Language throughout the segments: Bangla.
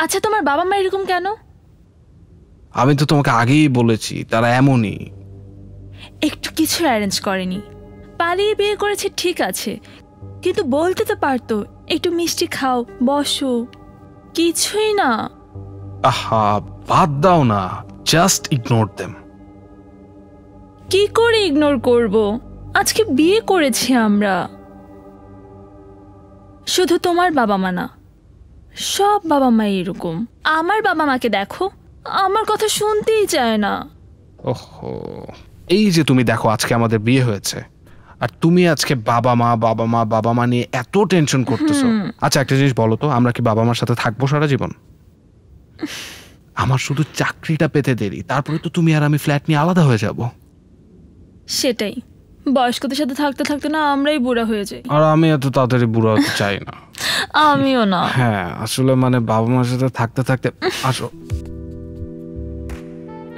আচ্ছা তোমার বাবা মা এরকম কেন? আমি তো তোমাকে আগেই বলেছি তারা এমনই। একটু কিছু অ্যারেঞ্জ করেনি, পালিয়ে বিয়ে করেছে ঠিক আছে, কিন্তু বলতে তো পারতো একটু মিষ্টি খাও, বসো। কিছুই না। আহা, বাদ দাও না, জাস্ট ইগনোর দেম। কি করে ইগনোর করব? আজকে বিয়ে করেছি আমরা। শুধু তোমার বাবা মা না, সব বাবা মা এরকম। আমার বাবা মাকে দেখো, আমার কথা শুনতেই চায় না। ওহো, এই যে তুমি দেখো আজকে আমাদের বিয়ে হয়েছে, আর তুমি আজকে বাবা মা বাবা মা বাবা মা নিয়ে এত টেনশন করতেছো। আচ্ছা একটা জিনিস বলো তো, আমরা কি বাবা মার সাথে থাকবো সারা জীবন? আমার শুধু চাকরিটা পেতে দেরি, তারপরে তো তুমি আর আমি ফ্ল্যাট নিয়ে আলাদা হয়ে যাব। সেটাই, বয়স্কদের সাথে থাকতে থাকতে না আমরাই বুড়া হয়ে যাই। আর আমি এত তাড়াতাড়ি বুড়া হতে চাই না। আমিও না। হ্যাঁ আসলে মানে বাবা মার সাথে থাকতে থাকতে আসো।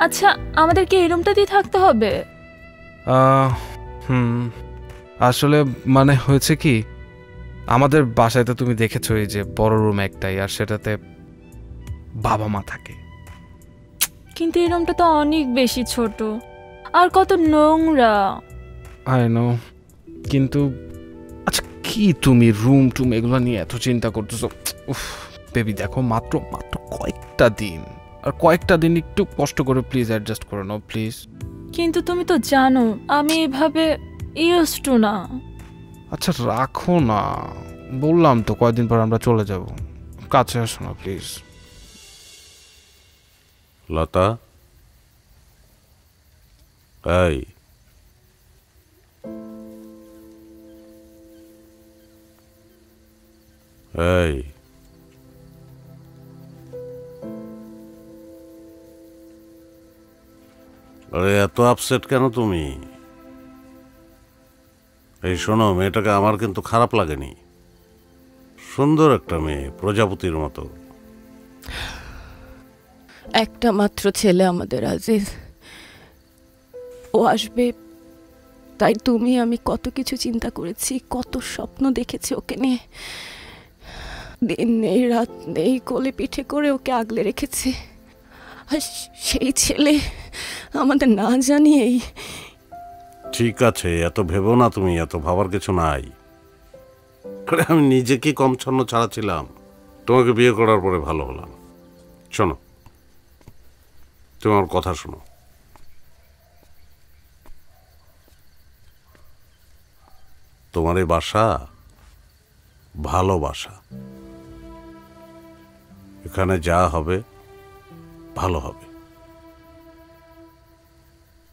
আচ্ছা আমাদের কি এই রুমটাতেই থাকতে হবে? আসলে মানে হয়েছে কি, আমাদের বাসায় তো তুমি দেখেছো এই যে বড় রুম একটাই, আর সেটাতে বাবা মা থাকে। কিন্তু এই রুমটা তো অনেক বেশি ছোট, আর কত নোংরা। আই নো, কিন্তু আচ্ছা কি তুমি রুম টুম এগুলো নিয়ে এত চিন্তা করতেছো? উফ বেবি দেখো, মাত্র মাত্র কয়েকটা দিন, আর কয়েকটা দিন একটু কষ্ট করে প্লিজ অ্যাডজাস্ট করে নাও প্লিজ। কিন্তু তুমি তো জানো আমি এভাবে ইউজ টু না। আচ্ছা রাখো না, বললাম তো কয়েকদিন পর আমরা চলে যাব, কাছে আসো না প্লিজ। লতা, এই এই আরে এত আপসেট কেন তুমি? এই শোনো, মেয়েটাকে আমার কিন্তু খারাপ লাগেনি, সুন্দর একটা মেয়ে, প্রজাপতির মতো। একটা মাত্র ছেলে আমাদের আজিজ, ও আসবে তাই তুমি আমি কত কিছু চিন্তা করেছি, কত স্বপ্ন দেখেছি ওকে নিয়ে। দিন নেই রাত নেই কোলে পিঠে করে ওকে আগলে রেখেছি, আর সেই ছেলে আমাদের না জানিয়েই। ঠিক আছে, এত ভেবো না তুমি, এত ভাবার কিছু নাই। আমি নিজে কি কম ছন্ন ছাড়া ছিলাম? তোমাকে বিয়ে করার পরে ভালো হলাম। শোনো, তুমি আমার কথা শোনো। তোমার এই বাসা ভালোবাসা, এখানে যা হবে ভালো হবে।